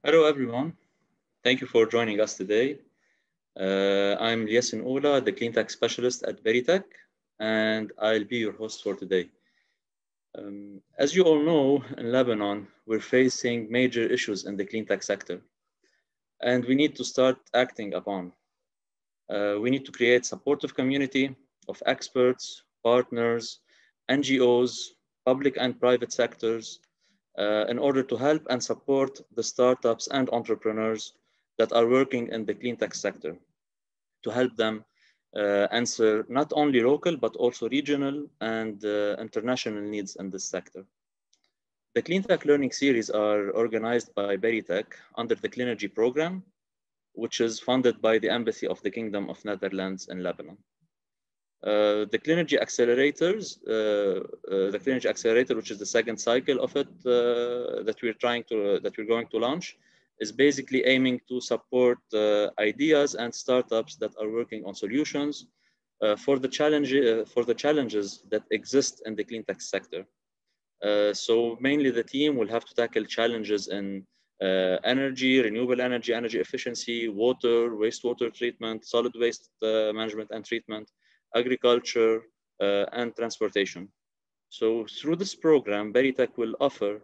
Hello, everyone. Thank you for joining us today. I'm Yasin Ola, the Cleantech specialist at Berytech, and I'll be your host for today. As you all know, in Lebanon, we're facing major issues in the cleantech sector, and we need to start acting upon. We need to create supportive community of experts, partners, NGOs, public and private sectors, in order to help and support the startups and entrepreneurs that are working in the cleantech sector, to help them answer not only local, but also regional and international needs in this sector. The Cleantech Learning Series are organized by Berytech under the Cleanergy program, which is funded by the Embassy of the Kingdom of Netherlands in Lebanon. The Cleanergy Accelerators, the Cleanergy Accelerator, which is the second cycle of it that we're going to launch, is basically aiming to support ideas and startups that are working on solutions for the challenges that exist in the cleantech sector. So mainly the team will have to tackle challenges in energy, renewable energy, energy efficiency, water, wastewater treatment, solid waste management and treatment, agriculture, and transportation. So through this program, Berytech will offer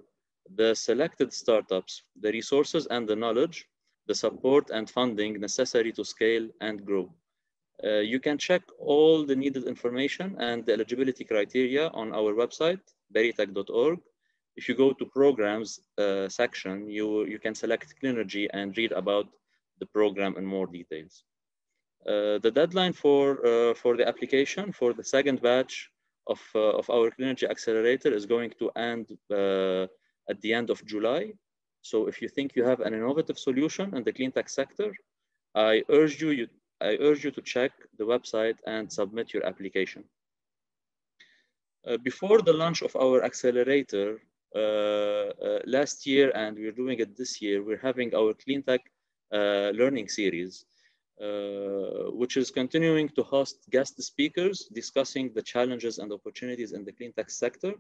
the selected startups the resources and the knowledge, the support and funding necessary to scale and grow. You can check all the needed information and the eligibility criteria on our website, berytech.org. If you go to programs section, you can select Cleanergy and read about the program in more details. The deadline for the application for the second batch of our Cleanergy Accelerator is going to end at the end of July. So if you think you have an innovative solution in the cleantech sector, I urge you to check the website and submit your application. Before the launch of our accelerator last year, and we're doing it this year, we're having our Cleantech learning series, which is continuing to host guest speakers discussing the challenges and opportunities in the cleantech sector.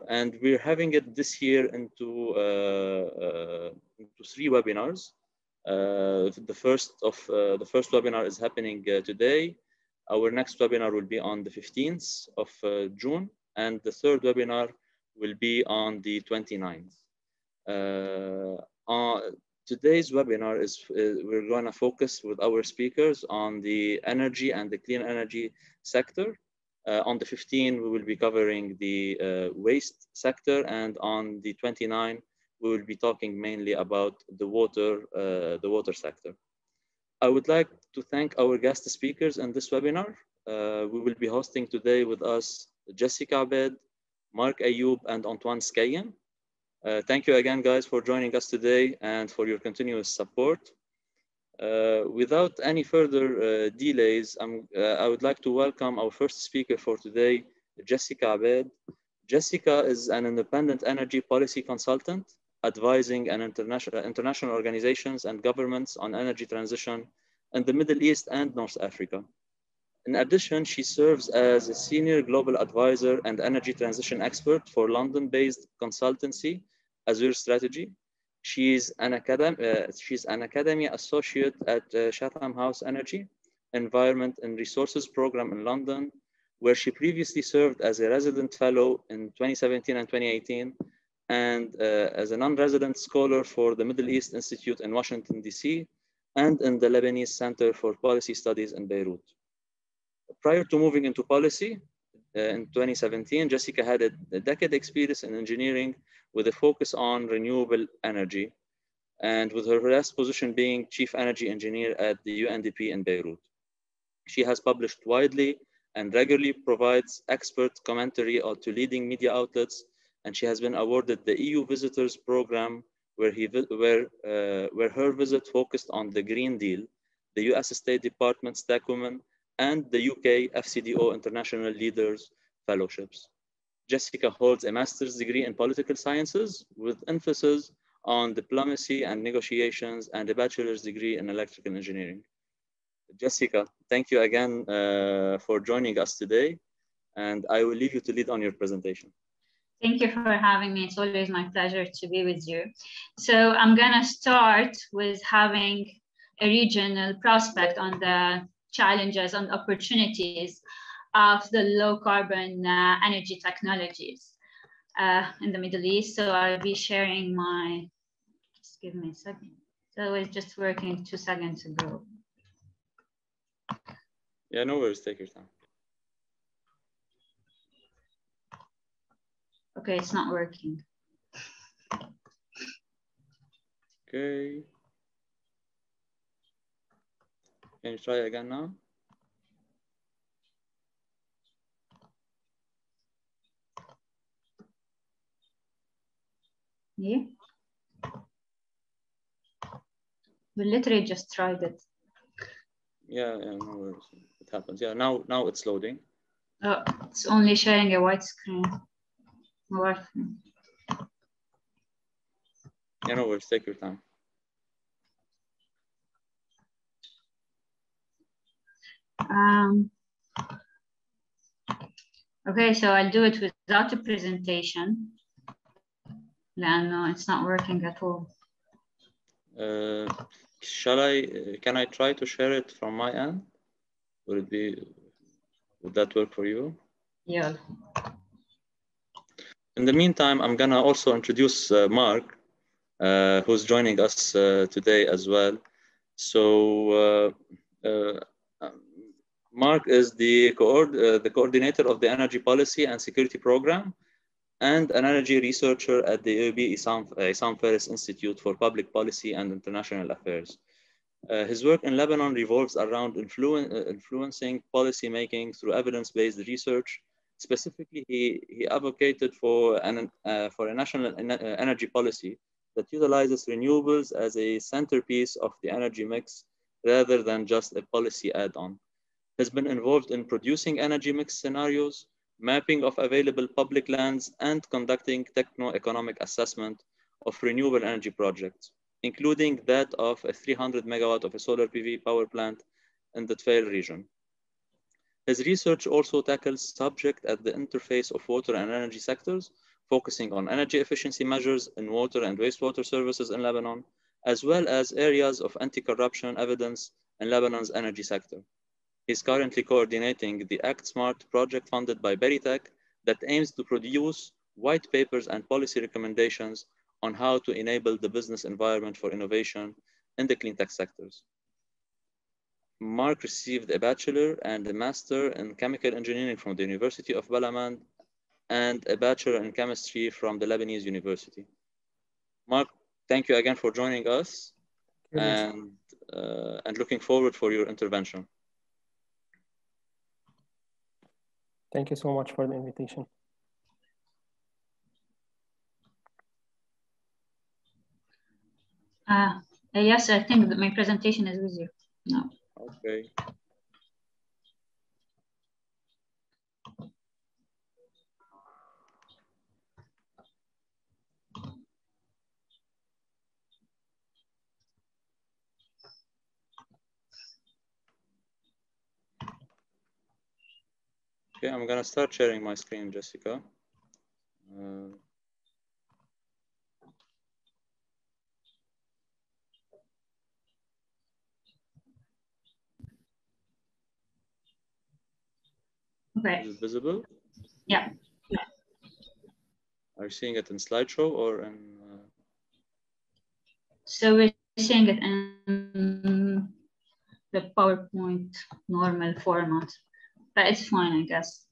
And we're having it this year into 3 webinars. The first webinar is happening today. Our next webinar will be on the 15th of June, and the third webinar will be on the 29th. Today's webinar is we're going to focus with our speakers on the energy and the clean energy sector. On the 15th, we will be covering the waste sector, and on the 29th, we will be talking mainly about the water sector. I would like to thank our guest speakers in this webinar. We will be hosting today with us Jessica Abed, Mark Ayoub, and Antoine Scayen. Thank you again, guys, for joining us today and for your continuous support. Without any further delays, I would like to welcome our first speaker for today, Jessica Abed. Jessica is an independent energy policy consultant, advising international organizations and governments on energy transition in the Middle East and North Africa. In addition, she serves as a senior global advisor and energy transition expert for London-based consultancy, Azure Strategy. She's an academy associate at Chatham House Energy, Environment and Resources Program in London, where she previously served as a resident fellow in 2017 and 2018, and as a non-resident scholar for the Middle East Institute in Washington, DC, and in the Lebanese Center for Policy Studies in Beirut. Prior to moving into policy in 2017, Jessica had a decade experience in engineering with a focus on renewable energy, and with her last position being Chief Energy Engineer at the UNDP in Beirut. She has published widely and regularly provides expert commentary to leading media outlets, and she has been awarded the EU Visitors Program, where her visit focused on the Green Deal, the US State Department's TAC Women, and the UK FCDO International Leaders Fellowships. Jessica holds a master's degree in political sciences with emphasis on diplomacy and negotiations, and a bachelor's degree in electrical engineering. Jessica, thank you again for joining us today, and I will leave you to lead on your presentation. Thank you for having me. It's always my pleasure to be with you. So I'm going to start with having a regional prospect on the challenges and opportunities of the low carbon energy technologies in the Middle East. So I'll be sharing my, just give me a second. So it's just working 2 seconds ago. Yeah, no worries, take your time. Okay, it's not working. Okay. Can you try again now? Yeah. We literally just tried it. Yeah, no worries. It happens. Yeah, now it's loading. Oh, it's only sharing a white screen. Yeah, no worries, take your time. Okay, so I'll do it without a presentation. No, it's not working at all. Can I try to share it from my end? Would that work for you? Yeah. In the meantime, I'm gonna also introduce Mark, who's joining us today as well. So Mark is the coordinator of the Energy Policy and Security Program and an energy researcher at the UAB Issam Fares Institute for Public Policy and International Affairs. His work in Lebanon revolves around influencing policy making through evidence-based research. Specifically, he advocated for a national energy policy that utilizes renewables as a centerpiece of the energy mix rather than just a policy add-on. Has been involved in producing energy mix scenarios, mapping of available public lands, and conducting techno-economic assessment of renewable energy projects, including that of a 300 megawatt of a solar PV power plant in the Tfail region. His research also tackles subjects at the interface of water and energy sectors, focusing on energy efficiency measures in water and wastewater services in Lebanon, as well as areas of anti-corruption evidence in Lebanon's energy sector. He's currently coordinating the Act Smart project funded by Berytech that aims to produce white papers and policy recommendations on how to enable the business environment for innovation in the clean tech sectors. Mark received a bachelor and a master in chemical engineering from the University of Balamand and a bachelor in chemistry from the Lebanese University. Mark, thank you again for joining us and looking forward for your intervention. Thank you so much for the invitation. Yes, I think that my presentation is with you. No. Okay. Okay, I'm gonna start sharing my screen, Jessica. Okay. Is it visible? Yeah. Are you seeing it in slideshow or in? So we're seeing it in the PowerPoint normal format, but it's fine, I guess.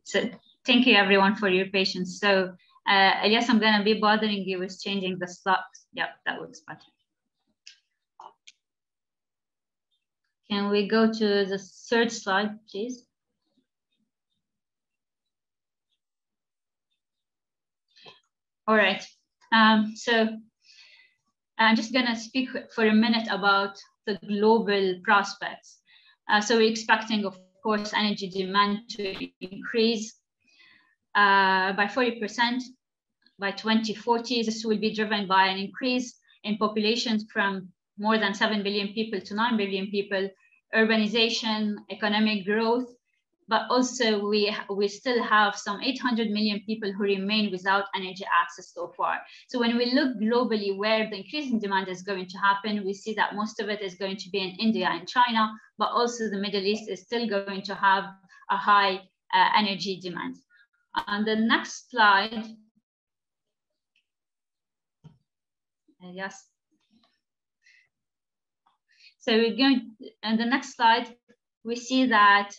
So thank you everyone for your patience. So I guess I'm gonna be bothering you with changing the slides. Yeah, that works better. Can we go to the third slide, please? All right, so I'm just gonna speak for a minute about the global prospects. So we're expecting, of course, energy demand to increase by 40% by 2040. This will be driven by an increase in populations from more than 7 billion people to 9 billion people, urbanization, economic growth, but also we still have some 800 million people who remain without energy access so far. So when we look globally where the increase in demand is going to happen, we see that most of it is going to be in India and China, but also the Middle East is still going to have a high energy demand. On the next slide, yes. So we're going, on the next slide, we see that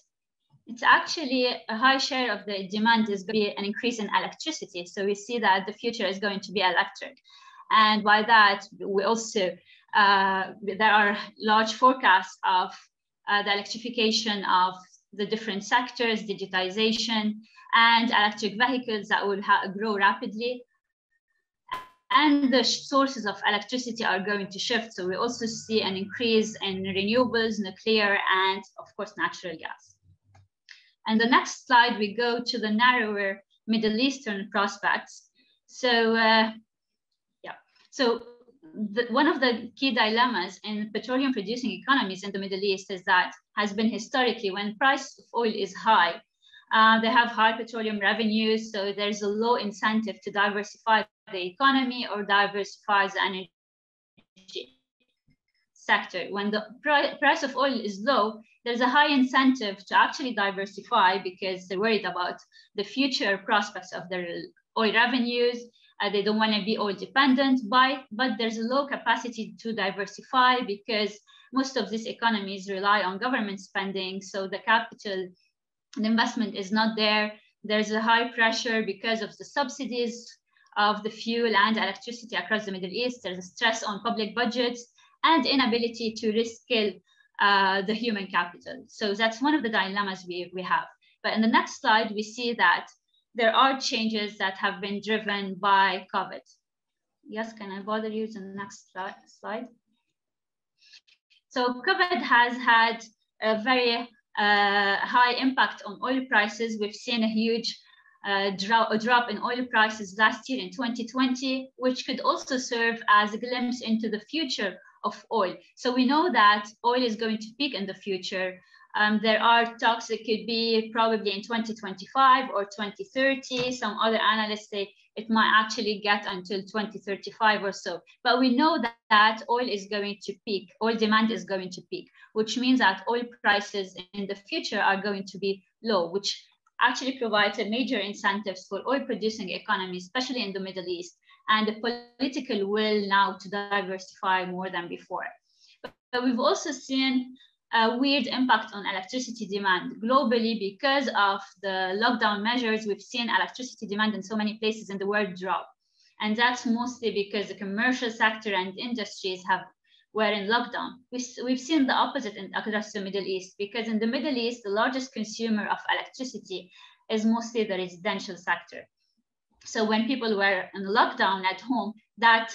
it's actually a high share of the demand is going to be an increase in electricity. So we see that the future is going to be electric. And by that, we also, there are large forecasts of the electrification of the different sectors, digitization, and electric vehicles that will grow rapidly. And the sources of electricity are going to shift. So we also see an increase in renewables, nuclear, and of course, natural gas. And the next slide, we go to the narrower Middle Eastern prospects. So one of the key dilemmas in petroleum producing economies in the Middle East is that has been historically when price of oil is high, they have high petroleum revenues, so there's a low incentive to diversify the economy or diversify the energy sector. When the price of oil is low, there's a high incentive to actually diversify because they're worried about the future prospects of their oil revenues. They don't want to be oil dependent, but there's a low capacity to diversify because most of these economies rely on government spending. So the capital and investment is not there. There's a high pressure because of the subsidies of the fuel and electricity across the Middle East. There's a stress on public budgets and inability to reskill the human capital. So that's one of the dilemmas we have. But in the next slide, we see that there are changes that have been driven by COVID. Yes, can I bother you to the next slide? So COVID has had a very high impact on oil prices. We've seen a huge drop in oil prices last year in 2020, which could also serve as a glimpse into the future of oil. So we know that oil is going to peak in the future. There are talks that could be probably in 2025 or 2030. Some other analysts say it might actually get until 2035 or so. But we know that oil is going to peak, oil demand is going to peak, which means that oil prices in the future are going to be low, which actually provides a major incentives for oil producing economies, especially in the Middle East, and the political will now to diversify more than before. But we've also seen a weird impact on electricity demand globally because of the lockdown measures. We've seen electricity demand in so many places in the world drop. And that's mostly because the commercial sector and industries were in lockdown. We've seen the opposite across the Middle East, because in the Middle East, the largest consumer of electricity is mostly the residential sector. So when people were in lockdown at home, that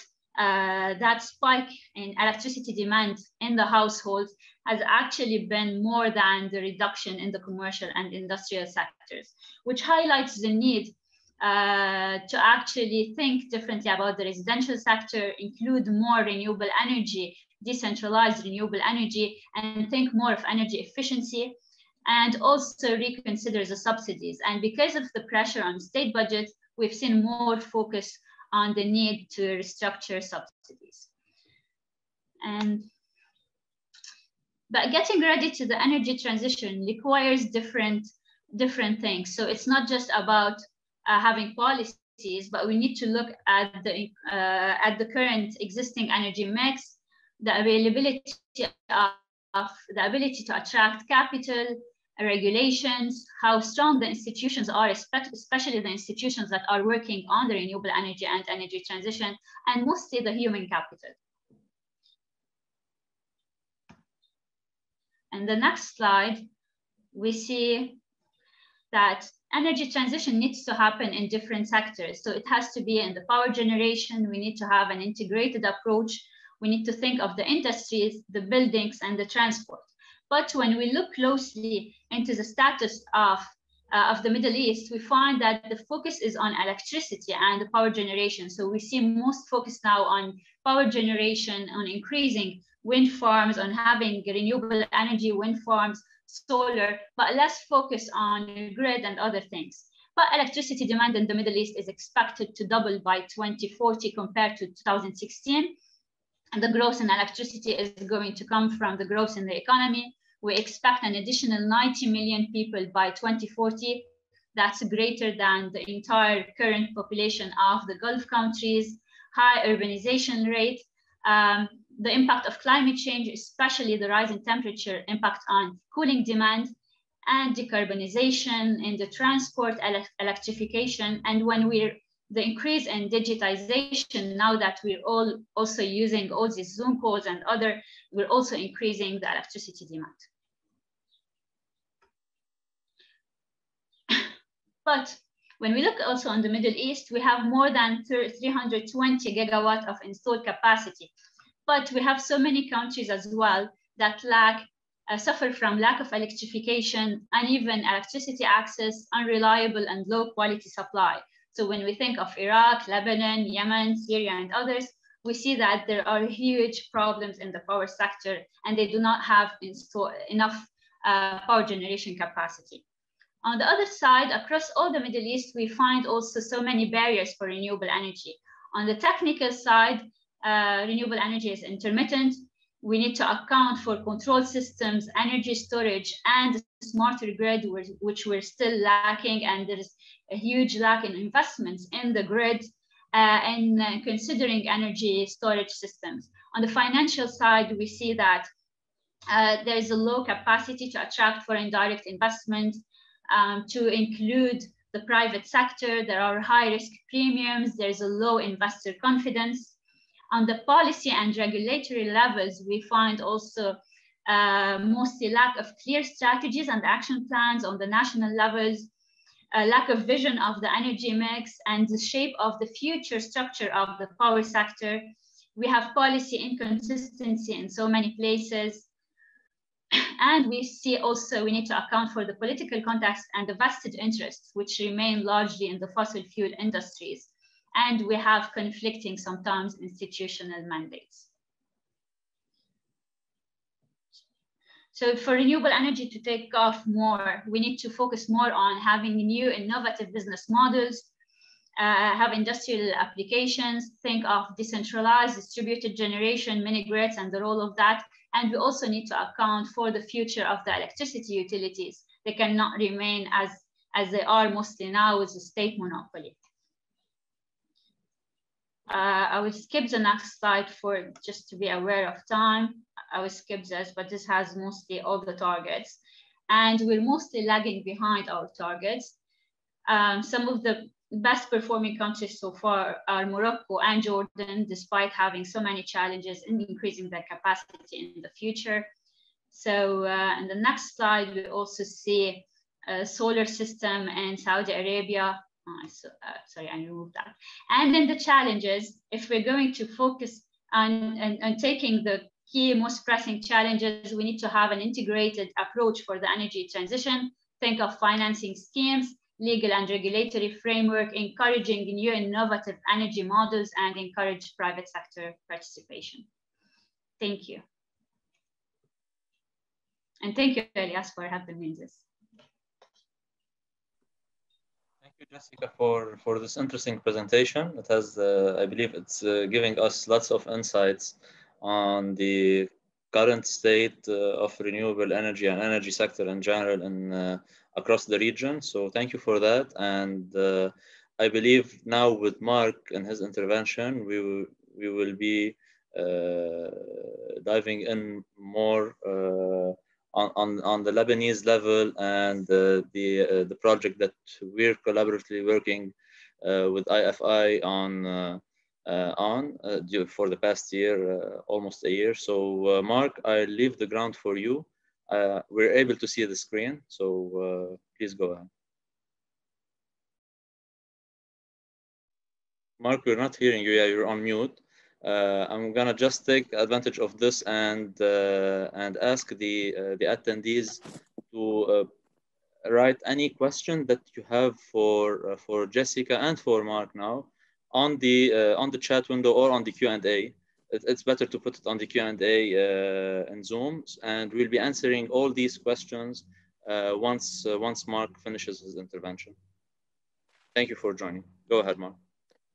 spike in electricity demand in the households has actually been more than the reduction in the commercial and industrial sectors, which highlights the need to actually think differently about the residential sector, include more renewable energy, decentralized renewable energy, and think more of energy efficiency, and also reconsider the subsidies. And because of the pressure on state budgets, we've seen more focus on the need to restructure subsidies. But getting ready to the energy transition requires different things. So it's not just about having policies, but we need to look at the current existing energy mix, the availability of the ability to attract capital, regulations, how strong the institutions are, especially the institutions that are working on the renewable energy and energy transition, and mostly the human capital. And the next slide, we see that energy transition needs to happen in different sectors. So it has to be in the power generation. We need to have an integrated approach. We need to think of the industries, the buildings, and the transport. But when we look closely into the status of the Middle East, we find that the focus is on electricity and the power generation. So we see most focus now on power generation, on increasing wind farms, on having renewable energy, wind farms, solar, but less focus on grid and other things. But electricity demand in the Middle East is expected to double by 2040 compared to 2016. And the growth in electricity is going to come from the growth in the economy. We expect an additional 90 million people by 2040. That's greater than the entire current population of the Gulf countries. High urbanization rate. The impact of climate change, especially the rise in temperature, impact on cooling demand, and decarbonization in the transport, electrification, and when the increase in digitization, now that we're all also using all these Zoom calls and other, we're also increasing the electricity demand. But when we look also on the Middle East, we have more than 320 gigawatt of installed capacity. But we have so many countries as well that suffer from lack of electrification, uneven electricity access, unreliable and low quality supply. So when we think of Iraq, Lebanon, Yemen, Syria, and others, we see that there are huge problems in the power sector, and they do not have enough power generation capacity. On the other side, across all the Middle East, we find also so many barriers for renewable energy. On the technical side, renewable energy is intermittent. We need to account for control systems, energy storage, and smarter grid, which we're still lacking, and there is a huge lack in investments in the grid and considering energy storage systems. On the financial side, we see that there is a low capacity to attract foreign direct investment, to include the private sector. There are high risk premiums. There's a low investor confidence. On the policy and regulatory levels, we find also mostly lack of clear strategies and action plans on the national levels, a lack of vision of the energy mix and the shape of the future structure of the power sector. We have policy inconsistency in so many places. And we see also we need to account for the political context and the vested interests, which remain largely in the fossil fuel industries. And we have conflicting, sometimes, institutional mandates. So for renewable energy to take off more, we need to focus more on having new innovative business models, have industrial applications, think of decentralized distributed generation, mini grids, and the role of that. And we also need to account for the future of the electricity utilities. They cannot remain as they are mostly now with a state monopoly. I will skip the next slide for just to be aware of time. I will skip this, but this has mostly all the targets. And we're mostly lagging behind our targets. Some of the best performing countries so far are Morocco and Jordan, despite having so many challenges in increasing their capacity in the future. So in the next slide, we also see a solar system in Saudi Arabia. Sorry, I removed that. And then the challenges, if we're going to focus on taking the key most pressing challenges, we need to have an integrated approach for the energy transition. Think of financing schemes, legal and regulatory framework, encouraging new innovative energy models, and encourage private sector participation. Thank you. And thank you, Elias, for helping me in this. Thank you, Jessica, for this interesting presentation. It has, I believe it's giving us lots of insights on the current state of renewable energy and energy sector in general and across the region. So thank you for that. And I believe now with Mark and his intervention, we will be diving in more on the Lebanese level and the project that we're collaboratively working with IFI on for the past year, almost a year. So Mark, I leave the ground for you. We're able to see the screen, so please go ahead. Mark, we're not hearing you. Yeah, you're on mute. I'm gonna just take advantage of this and ask the attendees to write any question that you have for Jessica and for Mark now on the chat window or on the Q&A. it's better to put it on the Q&A in Zoom, and we'll be answering all these questions once Mark finishes his intervention. Thank you for joining. Go ahead, Mark.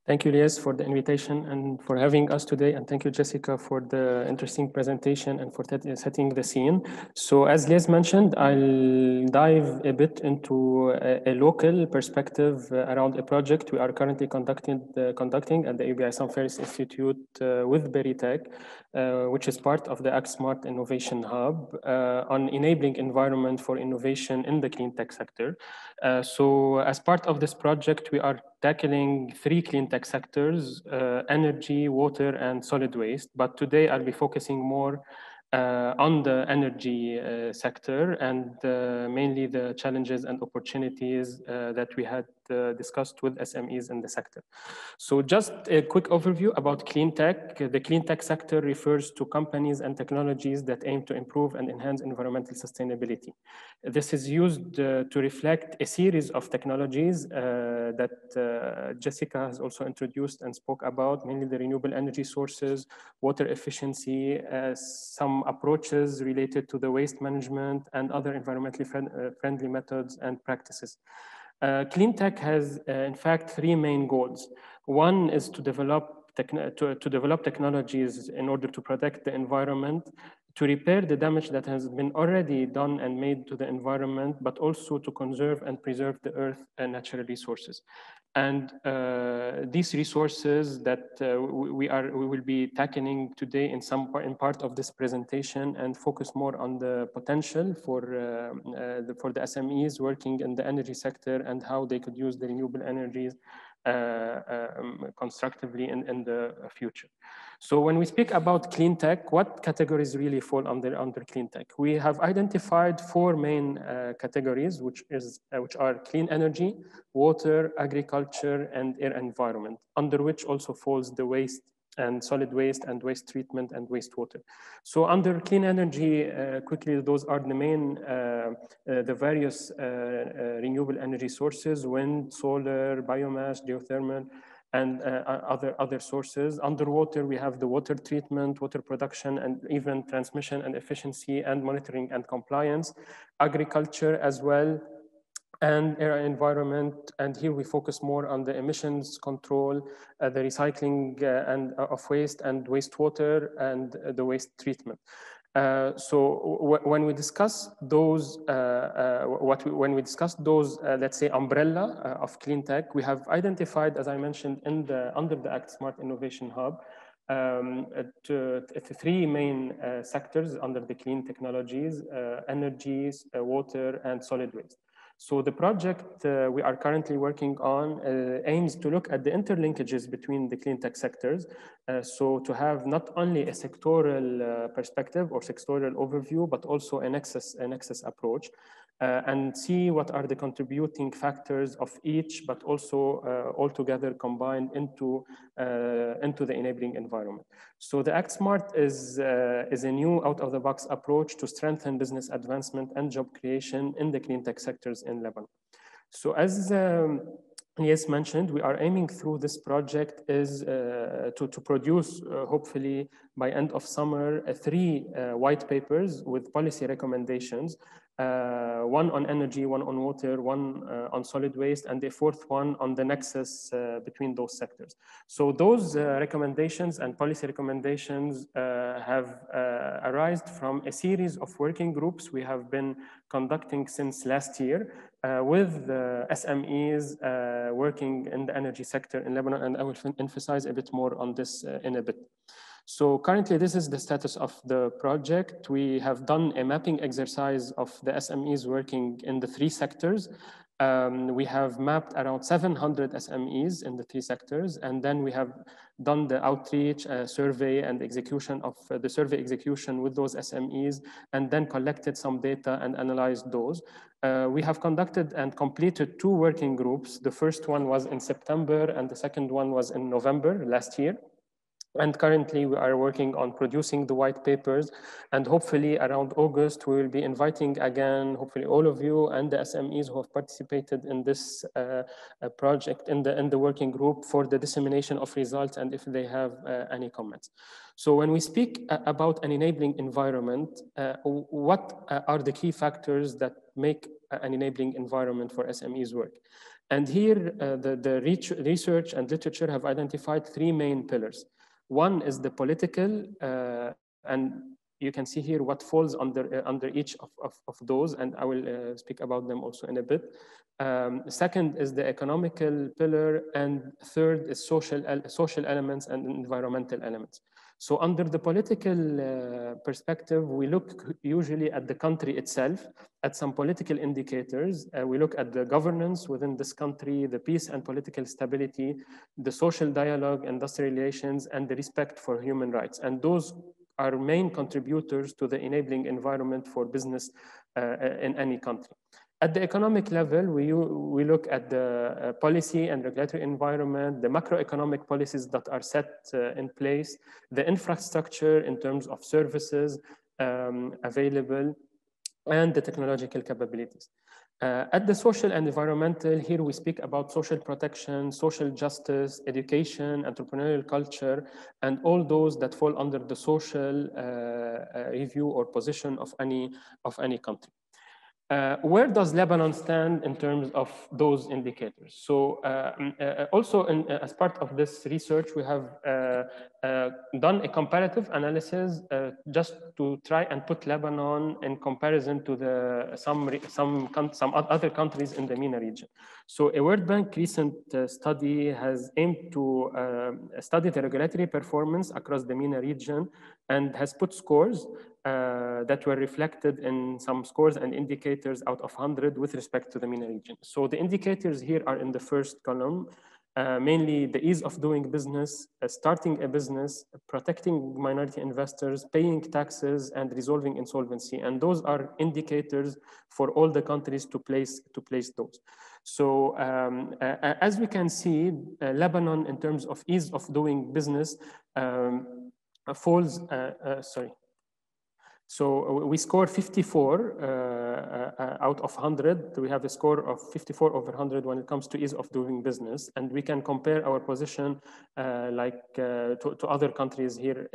Thank you, Lies, for the invitation and for having us today. And thank you, Jessica, for the interesting presentation and for setting the scene. So as Lies mentioned, I'll dive a bit into a local perspective around a project we are currently conducting at the ABI Sam Ferris Institute with Berytech, which is part of the ACT-SMART Innovation Hub on enabling environment for innovation in the clean tech sector. So as part of this project, we are tackling 3 clean tech sectors, energy, water, and solid waste. But today I'll be focusing more on the energy sector and mainly the challenges and opportunities that we had discussed with SMEs in the sector. So just a quick overview about clean tech. The clean tech sector refers to companies and technologies that aim to improve and enhance environmental sustainability. This is used to reflect a series of technologies that Jessica has also introduced and spoke about, mainly the renewable energy sources, water efficiency, some approaches related to the waste management and other environmentally friendly methods and practices. Clean tech has, in fact, 3 main goals. One is to develop technologies in order to protect the environment, to repair the damage that has been already done and made to the environment, but also to conserve and preserve the earth and natural resources. And these resources that we will be tackling today in part of this presentation and focus more on the potential for the SMEs working in the energy sector and how they could use the renewable energies constructively in the future. So when we speak about clean tech, what categories really fall under clean tech? We have identified 4 main categories, which are clean energy, water, agriculture, and air environment, under which also falls the waste and solid waste and waste treatment and wastewater. So under clean energy, quickly, those are the main, the various renewable energy sources: wind, solar, biomass, geothermal, and other sources. Underwater, we have the water treatment, water production, and even transmission and efficiency and monitoring and compliance. Agriculture as well, and air environment. And here we focus more on the emissions control, the recycling of waste and wastewater, and the waste treatment. So when we discuss those, let's say, umbrella of clean tech, we have identified, as I mentioned, under the ACT-SMART Innovation Hub, 3 main sectors under the clean technologies: energies, water, and solid waste. So the project we are currently working on aims to look at the interlinkages between the clean tech sectors. So to have not only a sectoral perspective or sectoral overview, but also a nexus approach, and see what are the contributing factors of each, but also all together combined into the enabling environment. So the ACT-SMART is a new out-of-the-box approach to strengthen business advancement and job creation in the clean tech sectors in Lebanon. So as Yes mentioned, we are aiming through this project is to produce, hopefully by end of summer, 3 white papers with policy recommendations, 1 on energy, 1 on water, 1 on solid waste, and the 4th one on the nexus between those sectors. So those recommendations and policy recommendations have arisen from a series of working groups we have been conducting since last year with SMEs working in the energy sector in Lebanon, and I will emphasize a bit more on this in a bit. So currently, this is the status of the project. We have done a mapping exercise of the SMEs working in the 3 sectors. We have mapped around 700 SMEs in the 3 sectors, and then we have done the outreach survey and execution of the survey execution with those SMEs, and then collected some data and analyzed those. We have conducted and completed 2 working groups. The first one was in September, and the second one was in November last year. And currently, we are working on producing the white papers. And hopefully, around August, we will be inviting again, hopefully, all of you and the SMEs who have participated in this project in the working group for the dissemination of results and if they have any comments. So when we speak about an enabling environment, what are the key factors that make an enabling environment for SMEs work? And here, the research and literature have identified three main pillars. One is the political, and you can see here what falls under each of those, and I will speak about them also in a bit. Second is the economical pillar, and third is social elements and environmental elements. So under the political perspective, we look usually at the country itself, at some political indicators. We look at the governance within this country, the peace and political stability, the social dialogue, industrial relations, and the respect for human rights. And those are main contributors to the enabling environment for business in any country. At the economic level, we look at the policy and regulatory environment, the macroeconomic policies that are set in place, the infrastructure in terms of services available, and the technological capabilities. At the social and environmental, here we speak about social protection, social justice, education, entrepreneurial culture, and all those that fall under the social review or position of any country. Where does Lebanon stand in terms of those indicators? So also as part of this research, we have done a comparative analysis just to try and put Lebanon in comparison to some other countries in the MENA region. So a World Bank recent study has aimed to study the regulatory performance across the MENA region and has put scores that were reflected in some scores and indicators out of 100 with respect to the MENA region. So the indicators here are in the first column, mainly the ease of doing business, starting a business, protecting minority investors, paying taxes, and resolving insolvency. And those are indicators for all the countries to place those. So as we can see, Lebanon, in terms of ease of doing business, falls, sorry. So we score 54 out of 100. We have a score of 54 over 100 when it comes to ease of doing business. And we can compare our position to other countries here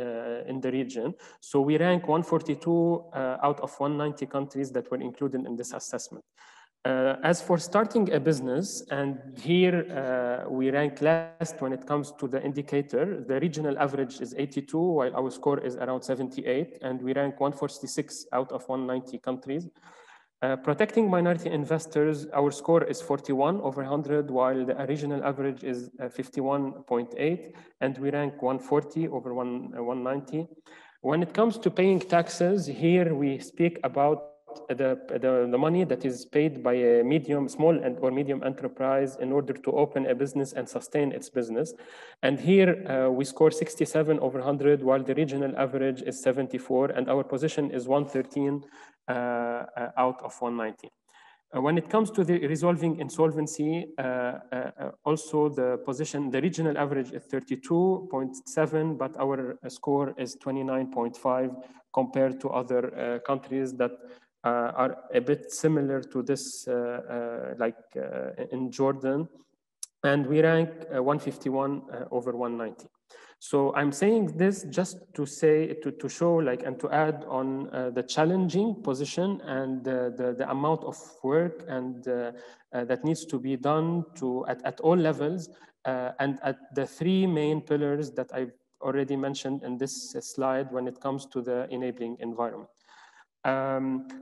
in the region. So we rank 142 out of 190 countries that were included in this assessment. As for starting a business, and here we rank last when it comes to the indicator, the regional average is 82, while our score is around 78, and we rank 146 out of 190 countries. Protecting minority investors, our score is 41 over 100, while the regional average is 51.8, and we rank 140 over 190. When it comes to paying taxes, here we speak about the money that is paid by a small or medium enterprise in order to open a business and sustain its business. And here we score 67 over 100, while the regional average is 74, and our position is 113 out of 190. When it comes to the resolving insolvency, also the regional average is 32.7, but our score is 29.5 compared to other countries that are a bit similar to this, in Jordan, and we rank 151 over 190. So I'm saying this just to show and to add on the challenging position and the amount of work and that needs to be done at all levels and at the three main pillars that I've already mentioned in this slide when it comes to the enabling environment.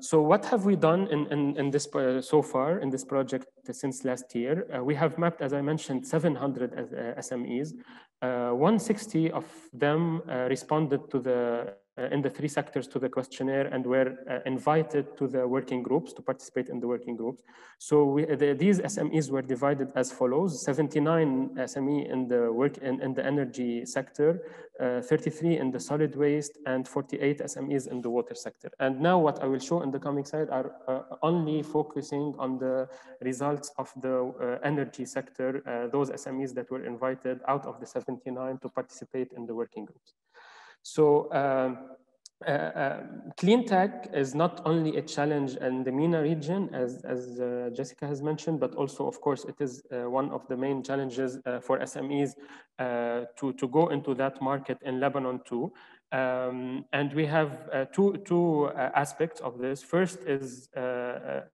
So what have we done in this so far in this project since last year? We have mapped, as I mentioned, 700 SMEs. 160 of them responded to the in the 3 sectors to the questionnaire and were invited to the working groups to participate in the working groups. So these SMEs were divided as follows: 79 SME in the energy sector, 33 in the solid waste, and 48 SMEs in the water sector. And now what I will show in the coming slide are only focusing on the results of the energy sector, those SMEs that were invited out of the 79 to participate in the working groups. So Cleantech is not only a challenge in the MENA region, as Jessica has mentioned, but also, of course, it is one of the main challenges for SMEs to go into that market in Lebanon too. And we have two aspects of this. First is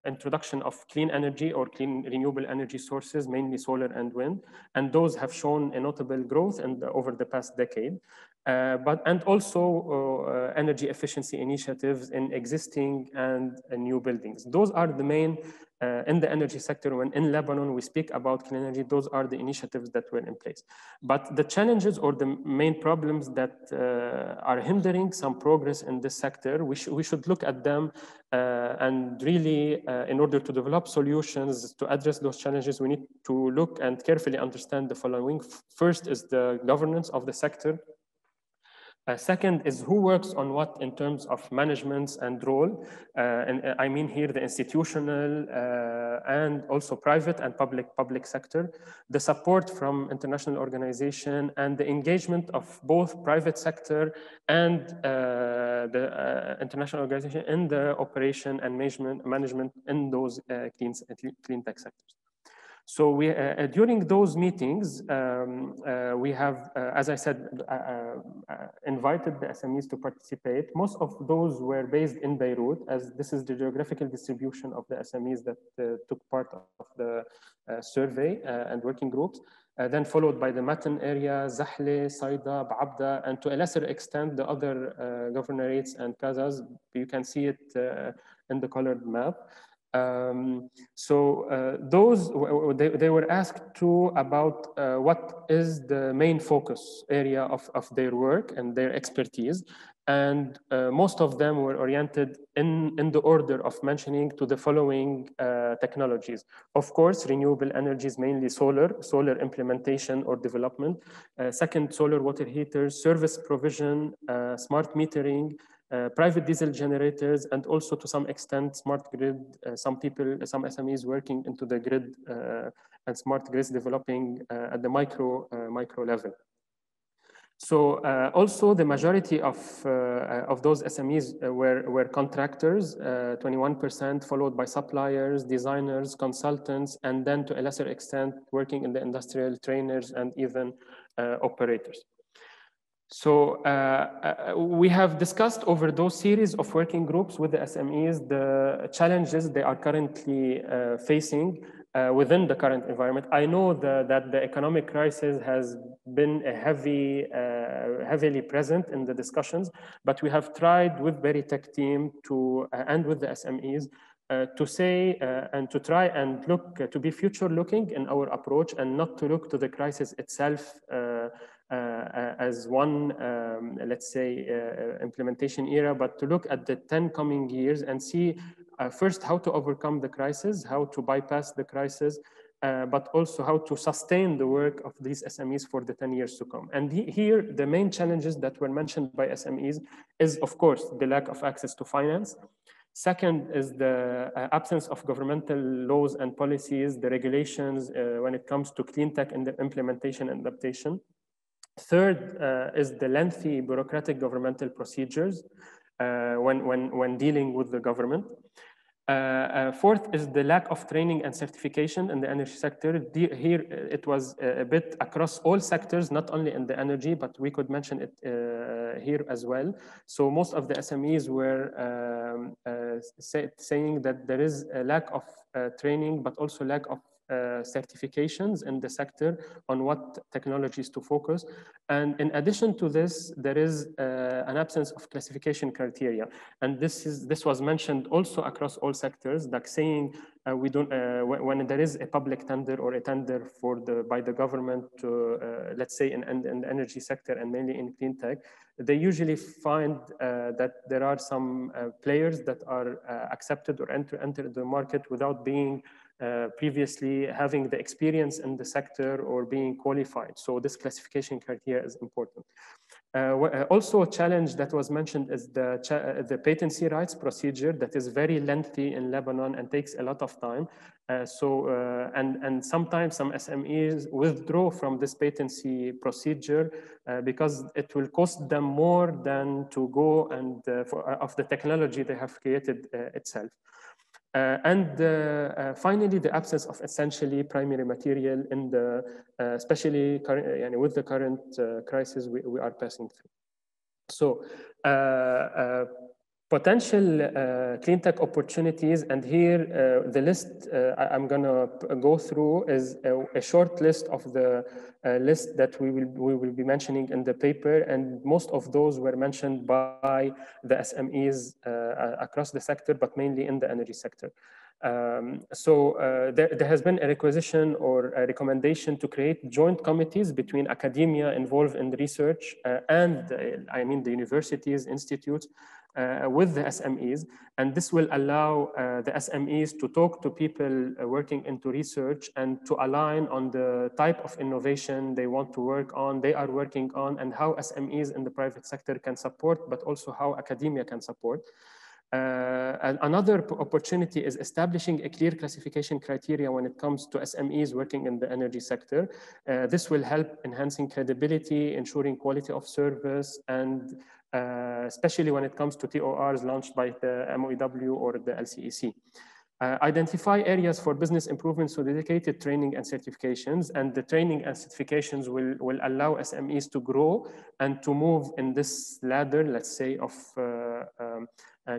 introduction of clean energy or clean renewable energy sources, mainly solar and wind, and those have shown a notable growth over the past decade. And also energy efficiency initiatives in existing and new buildings. Those are the main, in the energy sector, when in Lebanon we speak about clean energy, those are the initiatives that were in place. But the challenges or the main problems that are hindering some progress in this sector, we should look at them and really, in order to develop solutions to address those challenges, we need to look and carefully understand the following. First is the governance of the sector. Second is who works on what in terms of management and role. And I mean here the institutional and also private and public sector, the support from international organization and the engagement of both private sector and the international organization in the operation and management in those clean tech sectors. So we, during those meetings, we have, as I said, invited the SMEs to participate. Most of those were based in Beirut, as this is the geographical distribution of the SMEs that took part of the survey and working groups. Then followed by the Matan area, Zahle, Saida, Ba'abda, and to a lesser extent, the other governorates and kazas. You can see it in the colored map. Those they were asked too about what is the main focus area of their work and their expertise, and most of them were oriented in the order of mentioning to the following technologies. Of course, renewable energies, mainly solar implementation or development. Second, solar water heaters, service provision, smart metering, private diesel generators, and also to some extent smart grid. Some SMEs working into the grid and smart grids developing at the micro level. So also the majority of those SMEs were contractors, 21%, followed by suppliers, designers, consultants, and then to a lesser extent working in the industrial trainers and even operators. So we have discussed over those series of working groups with the SMEs the challenges they are currently facing within the current environment. I know that the economic crisis has been heavily present in the discussions, but we have tried with Berytech team to and with the SMEs to say and to try and look to be future looking in our approach and not to look to the crisis itself as one, let's say, implementation era, but to look at the 10 coming years and see first how to overcome the crisis, how to bypass the crisis, but also how to sustain the work of these SMEs for the 10 years to come. And here, the main challenges that were mentioned by SMEs is, of course, the lack of access to finance. Second is the absence of governmental laws and policies, the regulations when it comes to clean tech and the implementation and adaptation. Third is the lengthy bureaucratic governmental procedures when dealing with the government. Fourth is the lack of training and certification in the energy sector. Here it was a bit across all sectors, not only in the energy, but we could mention it here as well. So most of the SMEs were saying that there is a lack of training, but also lack of certifications in the sector on what technologies to focus. And in addition to this, there is an absence of classification criteria. And this was mentioned also across all sectors, like saying we don't when there is a public tender or a tender for by the government to let's say in the energy sector and mainly in clean tech, they usually find that there are some players that are accepted or enter the market without being previously having the experience in the sector or being qualified. So this classification criteria is important. Also a challenge that was mentioned is the patency rights procedure that is very lengthy in Lebanon and takes a lot of time. And sometimes some SMEs withdraw from this patency procedure because it will cost them more than to go and of the technology they have created itself. Finally, the absence of essentially primary material in the, especially with the current crisis we are passing through. So potential clean tech opportunities, and here the list I'm gonna go through is a short list of the list that we will be mentioning in the paper, and most of those were mentioned by the SMEs across the sector, but mainly in the energy sector. There has been a requisition or a recommendation to create joint committees between academia involved in research and I mean the universities, institutes, with the SMEs, and this will allow the SMEs to talk to people working into research and to align on the type of innovation they want to work on, they are working on, and how SMEs in the private sector can support, but also how academia can support. And another opportunity is establishing a clear classification criteria when it comes to SMEs working in the energy sector. This will help enhancing credibility, ensuring quality of service, and especially when it comes to TORs launched by the MOEW or the LCEC. Identify areas for business improvements through dedicated training and certifications, and the training and certifications will allow SMEs to grow and to move in this ladder, let's say, of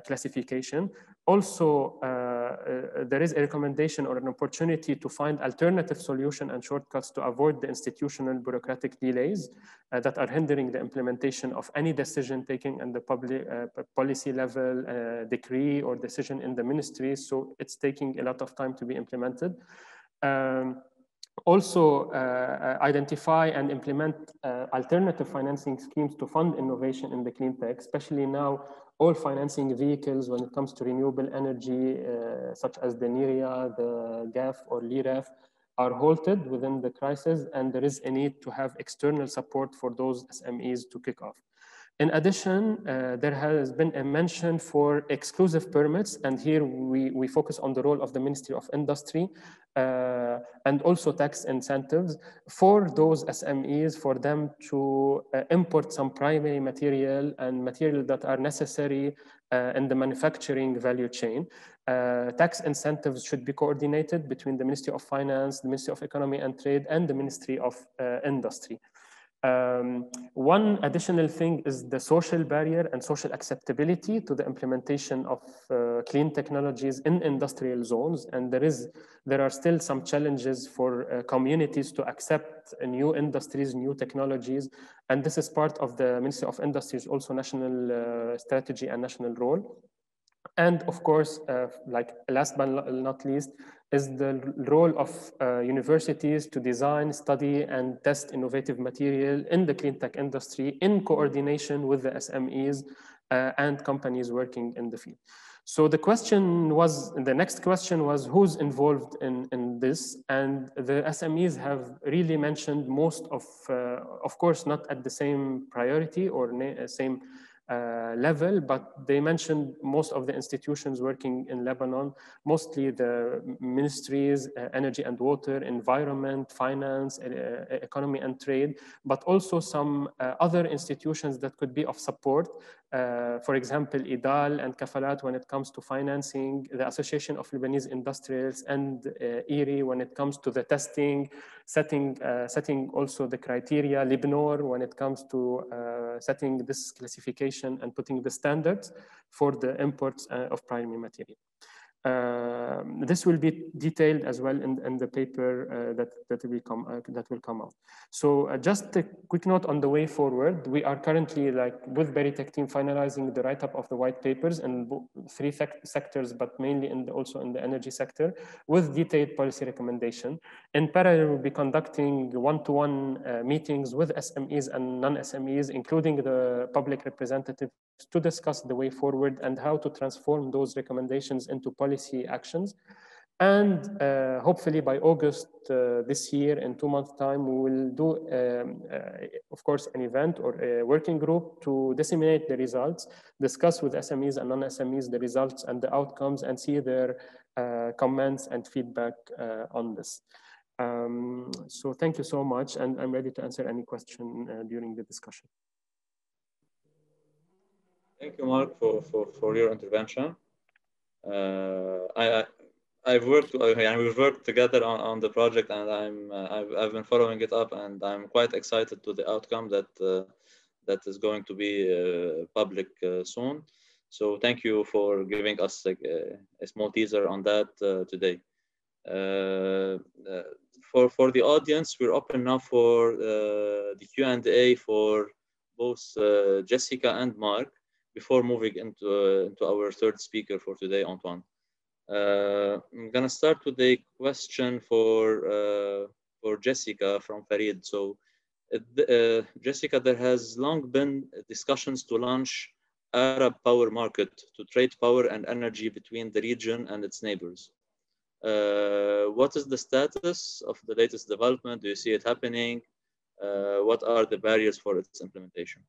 classification. Also, there is a recommendation or an opportunity to find alternative solutions and shortcuts to avoid the institutional bureaucratic delays that are hindering the implementation of any decision taking at the public policy level, decree or decision in the ministry. So it's taking a lot of time to be implemented. Also, identify and implement alternative financing schemes to fund innovation in the clean tech, especially now all financing vehicles when it comes to renewable energy, such as the NERIA, the GAF or LIREF, are halted within the crisis, and there is a need to have external support for those SMEs to kick off. In addition, there has been a mention for exclusive permits, and here we focus on the role of the Ministry of Industry and also tax incentives for those SMEs, for them to import some primary material and material that are necessary in the manufacturing value chain. Tax incentives should be coordinated between the Ministry of Finance, the Ministry of Economy and Trade, and the Ministry of Industry. One additional thing is the social barrier and social acceptability to the implementation of clean technologies in industrial zones, and there are still some challenges for communities to accept new industries, new technologies, and this is part of the Ministry of Industry's also national strategy and national role. And of course, like last but not least, is the role of universities to design, study, and test innovative material in the clean tech industry in coordination with the SMEs and companies working in the field. So the next question was who's involved in this? And the SMEs have really mentioned most of course, not at the same priority or same level, but they mentioned most of the institutions working in Lebanon, mostly the ministries, energy and water, environment, finance, economy and trade, but also some other institutions that could be of support. For example, IDAL and Kafalat when it comes to financing, the Association of Lebanese Industrials, and IRI when it comes to the testing, setting also the criteria, Libnor when it comes to setting this classification and putting the standards for the imports of primary material. This will be detailed as well in the paper that will come out. So just a quick note on the way forward. We are currently, like with Berytech team, finalizing the write-up of the white papers in three sectors, but mainly also in the energy sector, with detailed policy recommendation. In parallel, we'll be conducting one-to-one meetings with SMEs and non-SMEs, including the public representatives, to discuss the way forward and how to transform those recommendations into policy actions. And hopefully by August this year, in 2 months' time, we will do, of course, an event or a working group to disseminate the results, discuss with SMEs and non-SMEs the results and the outcomes, and see their comments and feedback on this. So thank you so much, and I'm ready to answer any question during the discussion. Thank you, Mark, for your intervention. We've worked together on the project, and I've been following it up, and I'm quite excited to the outcome that is going to be public soon. So thank you for giving us like a small teaser on that today. For the audience, we're open now for the Q&A for both Jessica and Mark, before moving into our third speaker for today, Antoine. I'm gonna start with a question for Jessica from Farid. So, Jessica, there has long been discussions to launch Arab power market to trade power and energy between the region and its neighbors. What is the status of the latest development? Do you see it happening? What are the barriers for its implementation?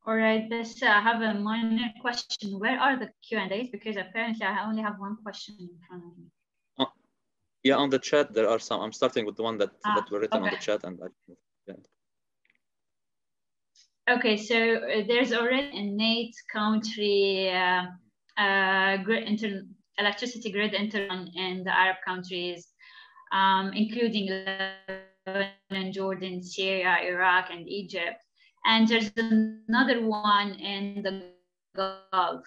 All right, I have a minor question. Where are the Q&As? Because apparently I only have one question in front of me. Yeah, on the chat there are some. I'm starting with the one that were written on the chat, and Okay, so there's already an 8-country electricity grid in the Arab countries, including Lebanon, Jordan, Syria, Iraq, and Egypt. And there's another one in the Gulf.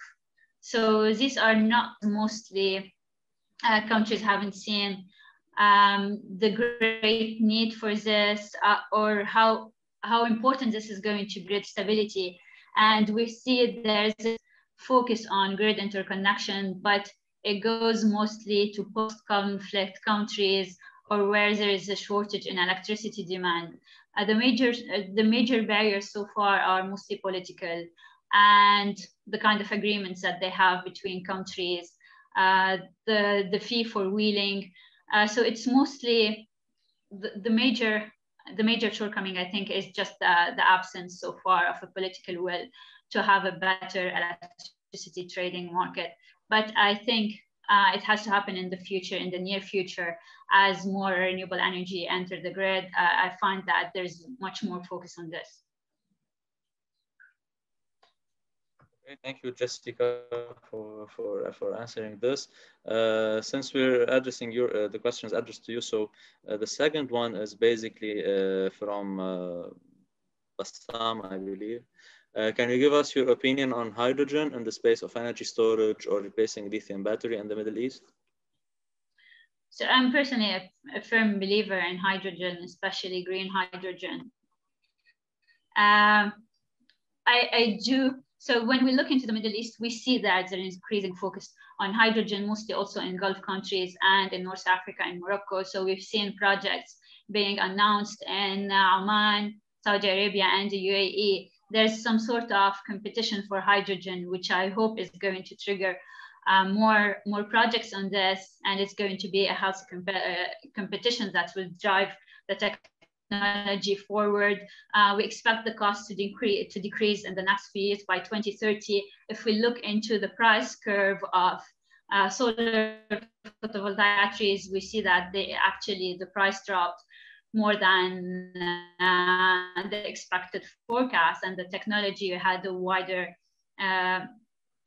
So these are not mostly countries haven't seen the great need for this or how important this is going to grid stability. And we see there's a focus on grid interconnection, but it goes mostly to post-conflict countries or where there is a shortage in electricity demand. The major barriers so far are mostly political, and the kind of agreements that they have between countries, the fee for wheeling. So it's mostly the major shortcoming, I think, is just the absence so far of a political will to have a better electricity trading market. But I think it has to happen in the future, in the near future, as more renewable energy enter the grid. I find that there's much more focus on this. Okay, thank you, Jessica, for answering this. Since we're addressing the questions addressed to you, so the second one is basically from Bassam, I believe. Can you give us your opinion on hydrogen in the space of energy storage or replacing lithium battery in the Middle East? So I'm personally a firm believer in hydrogen, especially green hydrogen. I do. So when we look into the Middle East, we see that there is increasing focus on hydrogen, mostly also in Gulf countries and in North Africa and Morocco. So we've seen projects being announced in Oman, Saudi Arabia, and the UAE. There's some sort of competition for hydrogen, which I hope is going to trigger more projects on this, and it's going to be a healthy competition that will drive the technology forward. We expect the cost to decrease in the next few years by 2030. If we look into the price curve of solar photovoltaic batteries, we see that the price dropped more than the expected forecast, and the technology had a wider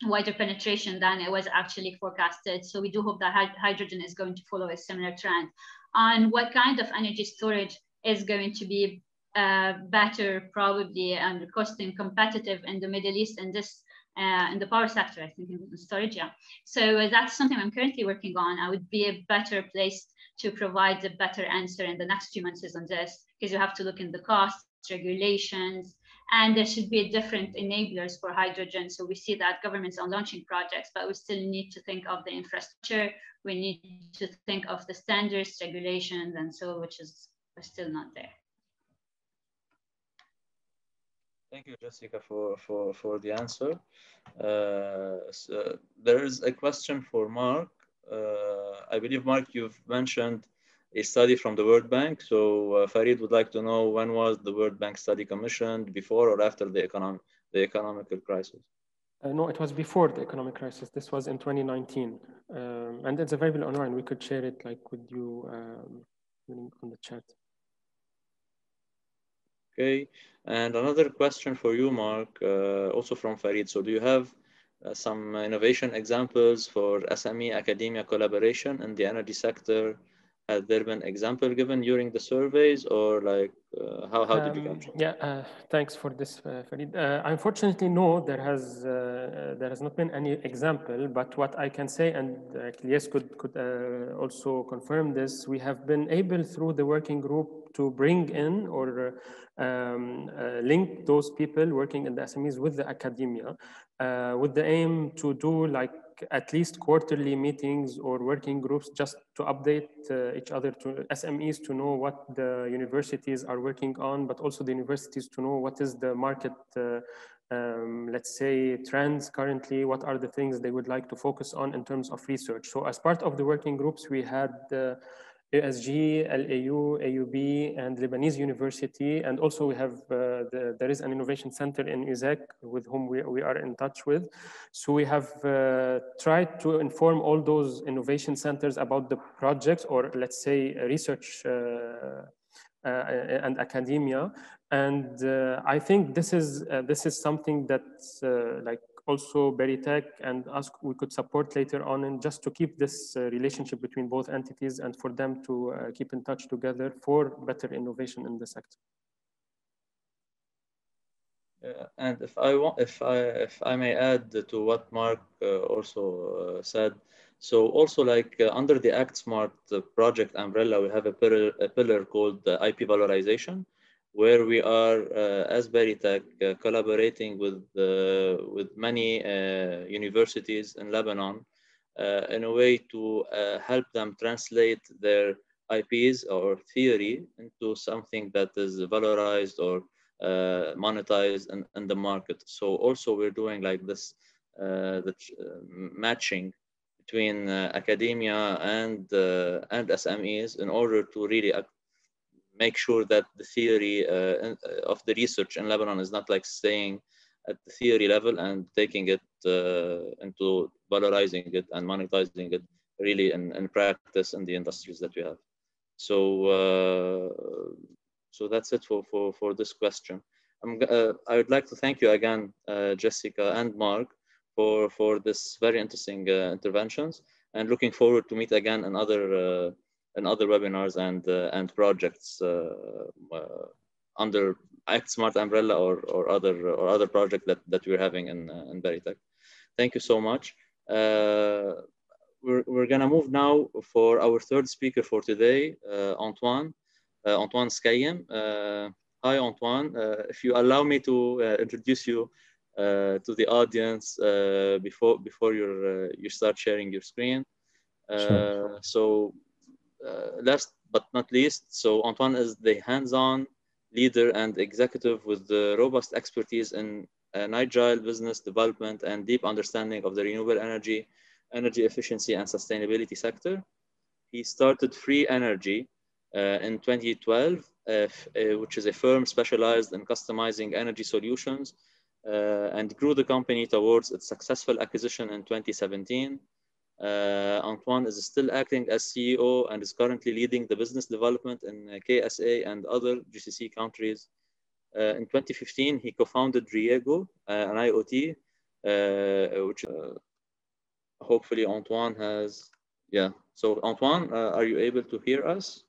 penetration than it was actually forecasted. So we do hope that hydrogen is going to follow a similar trend. On what kind of energy storage is going to be better, probably, and cost and competitive in the Middle East in in the power sector, I think in storage, yeah. So that's something I'm currently working on. I would be a better place to provide a better answer in the next few months on this, because you have to look in the costs, regulations, and there should be different enablers for hydrogen. So we see that governments are launching projects, but we still need to think of the infrastructure. We need to think of the standards, regulations, and so, which is still not there. Thank you, Jessica, for the answer. So there is a question for Mark. I believe, Mark, you've mentioned a study from the World Bank. So Farid would like to know, when was the World Bank study commissioned, before or after the economical crisis? No, it was before the economic crisis. This was in 2019. And it's available online. We could share it like with you on the chat. Okay, and another question for you, Mark, also from Farid. So do you have some innovation examples for SME academia collaboration in the energy sector? Has there been example given during the surveys, or like how did you capture? Yeah, thanks for this, Farid. Unfortunately, no, there has not been any example. But what I can say, and Ilyes could also confirm this, we have been able through the working group to bring in or link those people working in the SMEs with the academia, with the aim to do like at least quarterly meetings or working groups just to update each other, to SMEs to know what the universities are working on, but also the universities to know what is the market, let's say, trends currently, what are the things they would like to focus on in terms of research. So as part of the working groups, we had ASG, LAU, AUB, and Lebanese University. And also we have, there is an innovation center in UZEC with whom we are in touch with. So we have tried to inform all those innovation centers about the projects, or let's say research and academia. And I think this is something that's like also Berytech and us, we could support later on, and just to keep this relationship between both entities and for them to keep in touch together for better innovation in the sector. And if I may add to what Mark also said, so also like under the Act Smart project umbrella, we have a pillar called Ipolarization, where we are, as Berytech, collaborating with many universities in Lebanon in a way to help them translate their IPs or theory into something that is valorized or monetized in the market. So also we're doing like this matching between academia and SMEs in order to really make sure that the theory of the research in Lebanon is not like staying at the theory level and taking it into valorizing it and monetizing it really in practice in the industries that we have. So so that's it for this question. I would like to thank you again, Jessica and Mark, for this very interesting interventions, and looking forward to meet again in other webinars and projects under Act Smart umbrella or other project that we're having in Berytech. Thank you so much. We're gonna move now for our third speaker for today, Antoine Skayem. Hi, Antoine. If you allow me to introduce you to the audience before you start sharing your screen. Sure. So last but not least, so Antoine is the hands-on leader and executive with the robust expertise in an agile business development and deep understanding of the renewable energy efficiency and sustainability sector. He started Free Energy in 2012, which is a firm specialized in customizing energy solutions, and grew the company towards its successful acquisition in 2017. Antoine is still acting as CEO and is currently leading the business development in KSA and other GCC countries. In 2015, he co-founded Riego, an IoT, which hopefully Antoine has. Yeah. So Antoine, are you able to hear us?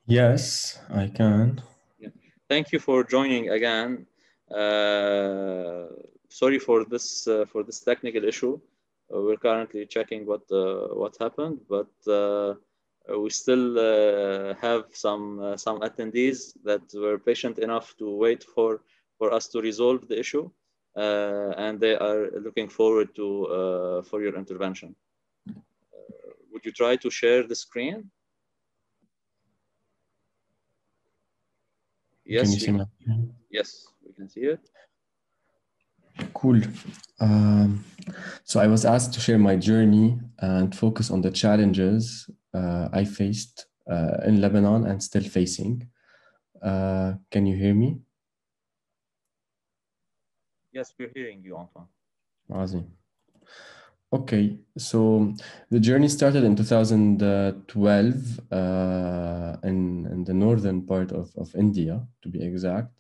Yes, I can. Yeah. Thank you for joining again. Sorry for this technical issue. We're currently checking what happened, but we still have some attendees that were patient enough to wait for us to resolve the issue, and they are looking forward to for your intervention. Would you try to share the screen? Yes, can you see my screen? Yes, we can see it. Cool. So I was asked to share my journey and focus on the challenges I faced in Lebanon and still facing. Can you hear me? Yes, we're hearing you, Antoine. Awesome. Okay, so the journey started in 2012 in the northern part of India, to be exact.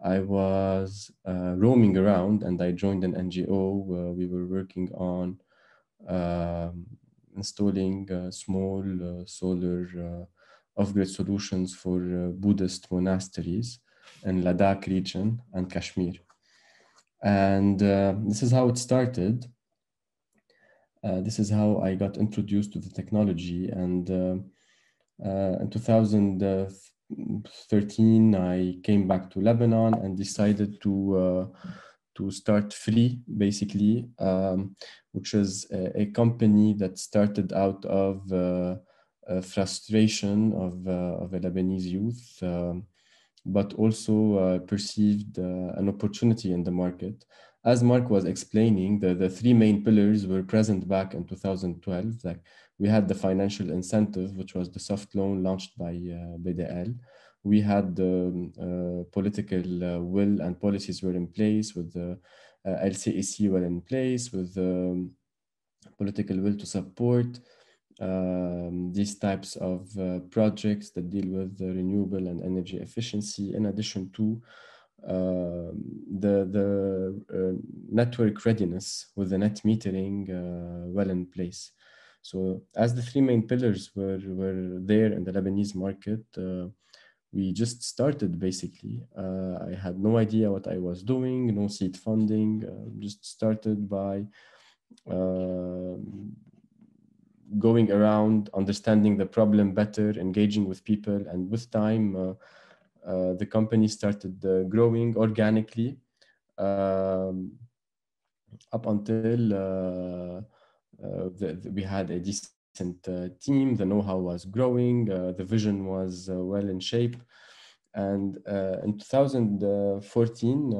I was roaming around and I joined an NGO where we were working on installing small solar off-grid solutions for Buddhist monasteries in Ladakh region and Kashmir. And this is how it started. This is how I got introduced to the technology. And in 2013, I came back to Lebanon and decided to start Free, basically, which is a company that started out of frustration of a Lebanese youth, but also perceived an opportunity in the market. As Mark was explaining, the three main pillars were present back in 2012. Like we had the financial incentive, which was the soft loan launched by BDL. We had the political will and policies were in place with the LCAC were in place with the political will to support these types of projects that deal with the renewable and energy efficiency, in addition to the network readiness with the net metering well in place. So as the three main pillars were there in the Lebanese market, we just started basically. I had no idea what I was doing, no seed funding, just started by going around, understanding the problem better, engaging with people, and with time, the company started growing organically up until we had a decent team. The know-how was growing, the vision was well in shape. And in 2014,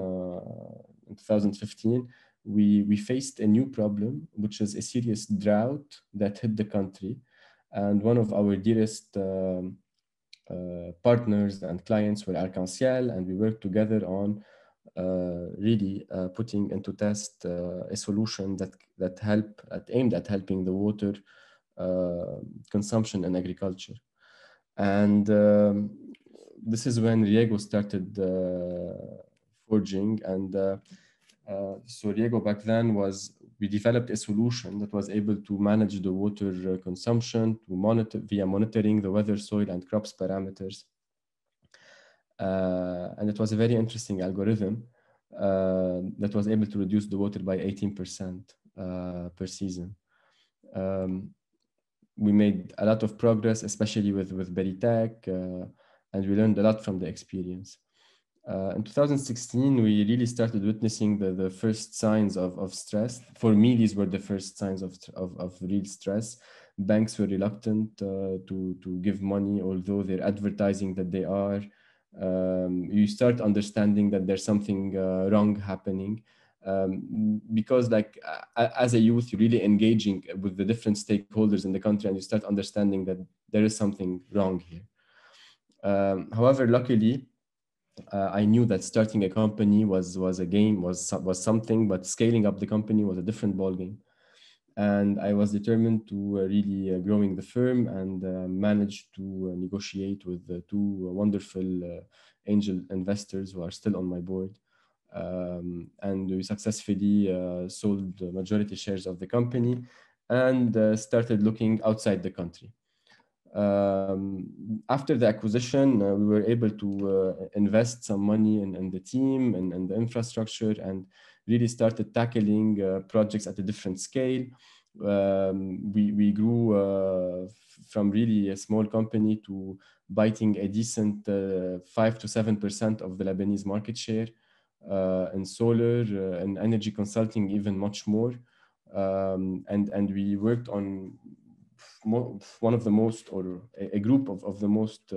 in 2015, we faced a new problem, which is a serious drought that hit the country. And one of our dearest partners and clients were Arc-en-Ciel, and we worked together on really putting into test a solution that aimed at helping the water consumption in agriculture. And this is when Riego started forging. And so Riego back then we developed a solution that was able to manage the water consumption to monitor via monitoring the weather, soil, and crops parameters. And it was a very interesting algorithm that was able to reduce the water by 18% per season. We made a lot of progress, especially with Berytech, and we learned a lot from the experience. In 2016, we really started witnessing the first signs of stress. For me, these were the first signs of real stress. Banks were reluctant to give money, although they're advertising that they are. You start understanding that there's something wrong happening. Because like as a youth, you're really engaging with the different stakeholders in the country, and you start understanding that there is something wrong here. However, luckily, I knew that starting a company was a game, was something, but scaling up the company was a different ballgame. And I was determined to really growing the firm, and managed to negotiate with two wonderful angel investors who are still on my board. And we successfully sold the majority shares of the company and started looking outside the country. After the acquisition, we were able to invest some money in the team and the infrastructure, and really started tackling projects at a different scale. We grew from really a small company to biting a decent 5 to 7% of the Lebanese market share in solar and energy consulting, even much more. And we worked on one of the most, or a group of the most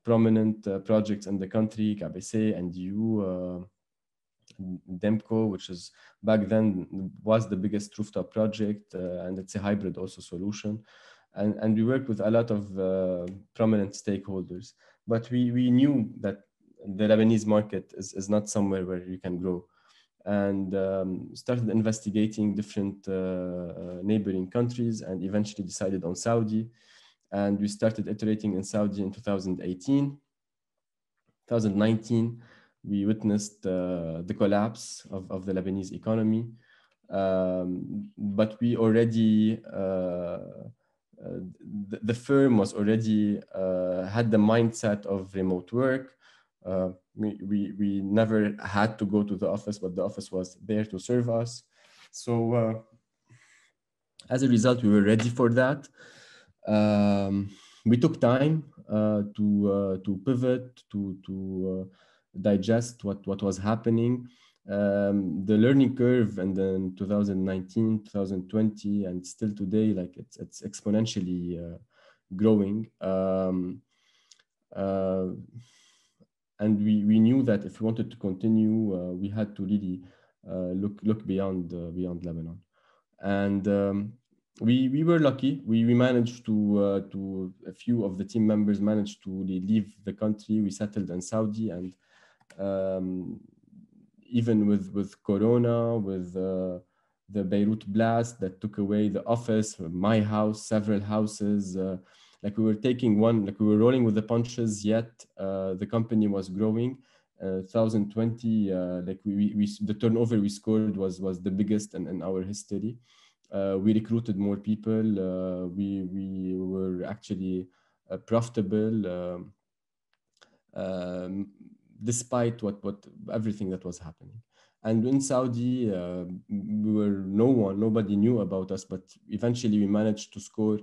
prominent projects in the country, KBC and EU, Demco, which is back then was the biggest rooftop project, and it's a hybrid also solution. And we worked with a lot of prominent stakeholders, but we knew that the Lebanese market is not somewhere where you can grow, and started investigating different neighboring countries, and eventually decided on Saudi. And we started iterating in Saudi in 2018. 2019, we witnessed the collapse of the Lebanese economy. But we already, the firm was already had the mindset of remote work. We never had to go to the office, but the office was there to serve us. So as a result, we were ready for that. We took time to pivot, to digest what was happening. The learning curve, and then 2019, 2020, and still today, like it's exponentially growing. And we knew that if we wanted to continue, we had to really look beyond Lebanon. And we were lucky. We managed to a few of the team members managed to leave the country. We settled in Saudi, and even with Corona, with the Beirut blast that took away the office, my house, several houses, like we were taking one, like we were rolling with the punches, yet the company was growing. 2020, like the turnover we scored was the biggest in our history. We recruited more people. We were actually profitable, despite what everything that was happening. And in Saudi, nobody knew about us, but eventually we managed to score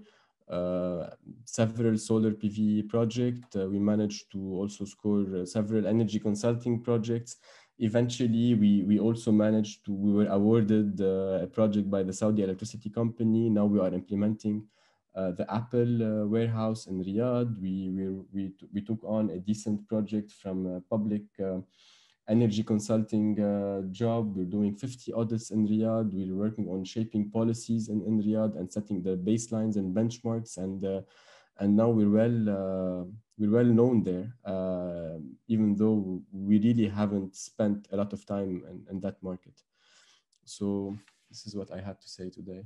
several solar PV projects. We managed to also score several energy consulting projects. Eventually, we also managed to, we were awarded a project by the Saudi Electricity Company. Now we are implementing the Apple warehouse in Riyadh. We took on a decent project from a public energy consulting job. We're doing 50 audits in Riyadh. We're working on shaping policies in Riyadh and setting the baselines and benchmarks. And now we're well known there, even though we really haven't spent a lot of time in that market. So this is what I had to say today.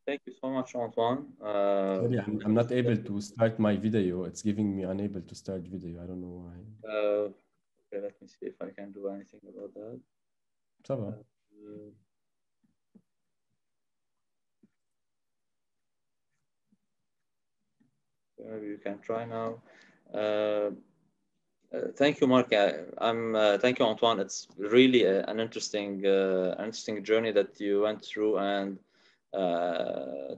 Thank you so much, Antoine. Sorry, I'm not able to start my video. It's giving me unable to start video. I don't know why. Okay, let me see if I can do anything about that. Ça va. Maybe you can try now. Thank you, Mark. Thank you, Antoine. It's really an interesting journey that you went through, and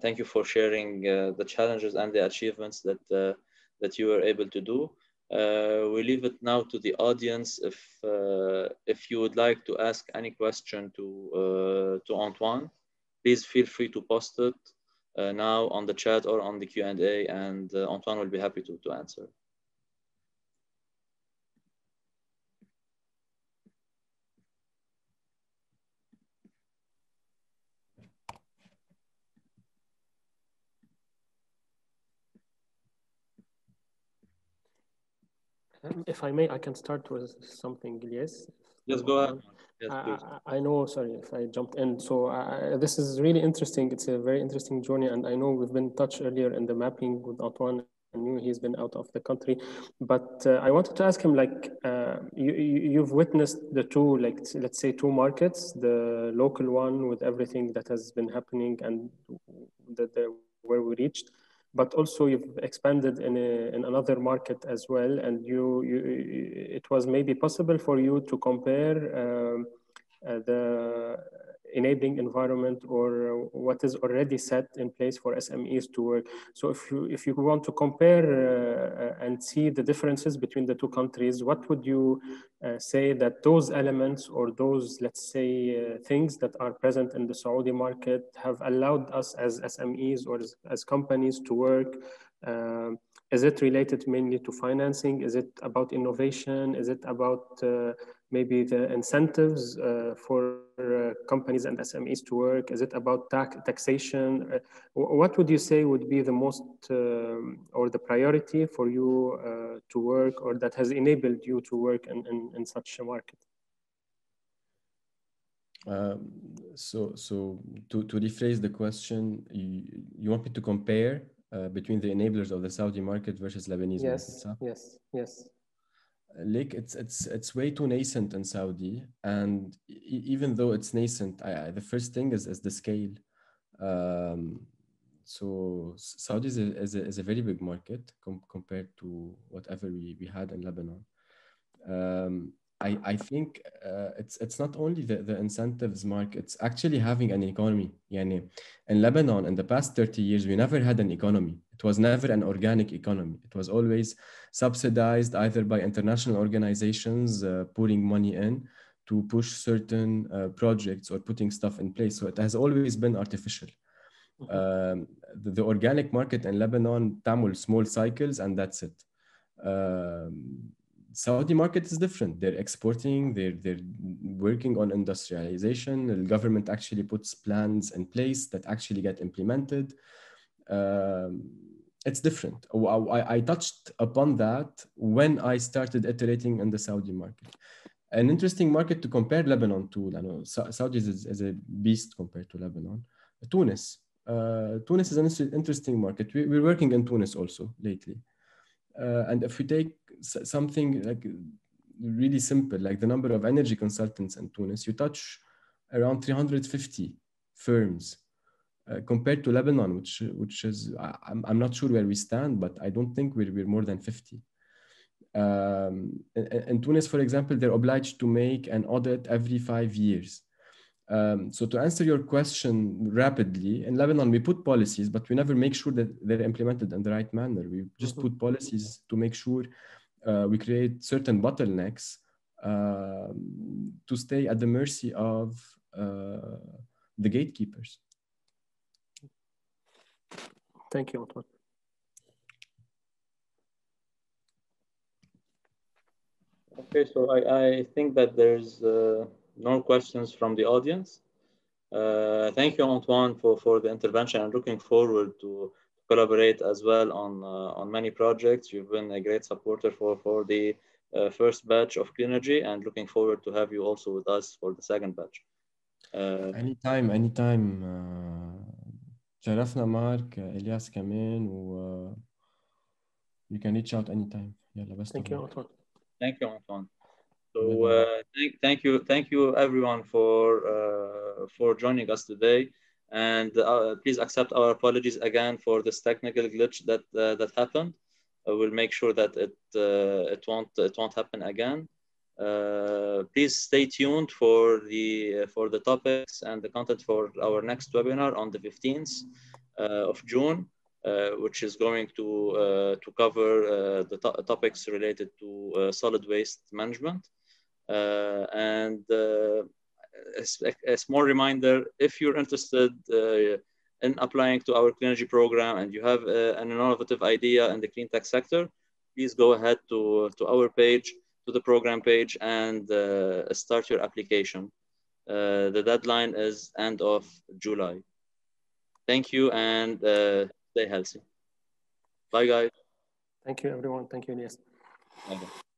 thank you for sharing the challenges and the achievements that you were able to do. We leave it now to the audience. If you would like to ask any question to Antoine, please feel free to post it now on the chat or on the Q&A, and Antoine will be happy to answer. If I may, I can start with something, yes? Yes, go ahead. Yes, I know, sorry if I jumped in. So this is really interesting. It's a very interesting journey. And I know we've been touched earlier in the mapping with Antoine knew he's been out of the country. But I wanted to ask him, like, you've witnessed the two, like, let's say, two markets, the local one with everything that has been happening and where we reached, but also you've expanded in another market as well. And it was maybe possible for you to compare the enabling environment or what is already set in place for SMEs to work. So if you want to compare and see the differences between the two countries, what would you say that those elements or those, let's say, things that are present in the Saudi market have allowed us as SMEs or as companies to work? Is it related mainly to financing? Is it about innovation? Is it about maybe the incentives for companies and SMEs to work? Is it about taxation? What would you say would be the most or the priority for you to work, or that has enabled you to work in such a market? So to rephrase the question, you want me to compare between the enablers of the Saudi market versus Lebanese market? Huh? Yes. Like it's way too nascent in Saudi, and even though it's nascent, the first thing is the scale. So Saudi is a very big market compared to whatever we had in Lebanon. I think it's not only the incentives market, it's actually having an economy. Yani, in Lebanon, in the past 30 years, we never had an economy. It was never an organic economy. It was always subsidized either by international organizations pouring money in to push certain projects or putting stuff in place. So it has always been artificial. The organic market in Lebanon, تعمل small cycles and that's it. Saudi market is different. They're exporting, they're working on industrialization. The government actually puts plans in place that actually get implemented. It's different. I touched upon that when I started iterating in the Saudi market. An interesting market to compare Lebanon to. I know Saudi is a beast compared to Lebanon. Tunis. Tunis is an interesting market. We're working in Tunis also lately. And if we take something like really simple, like the number of energy consultants in Tunis, you touch around 350 firms compared to Lebanon, which is, I'm not sure where we stand, but I don't think we're more than 50. In Tunis, for example, they're obliged to make an audit every 5 years. So to answer your question rapidly, in Lebanon, we put policies, but we never make sure that they're implemented in the right manner. We just put policies to make sure we create certain bottlenecks to stay at the mercy of the gatekeepers. Thank you, Antoine. Okay, so I think that there's no questions from the audience. Thank you, Antoine, for the intervention. I'm looking forward to collaborate as well on many projects. You've been a great supporter for the first batch of Cleanergy, and looking forward to have you also with us for the second batch. Anytime. شرفنا مارك إلياس كمان و you can reach out anytime. يلا بس Thank you, Antoine. Thank you, Antoine. So thank you everyone for joining us today, and please accept our apologies again for this technical glitch that happened. We'll make sure that it won't happen again. Please stay tuned for the topics and the content for our next webinar on the 15th of June. Which is going to cover the topics related to solid waste management. And a small reminder, if you're interested in applying to our Cleanergy program and you have an innovative idea in the clean tech sector, please go ahead to our page, to the program page, and start your application. The deadline is end of July. Thank you, and stay healthy. Bye, guys. Thank you, everyone. Thank you, Elias. Okay.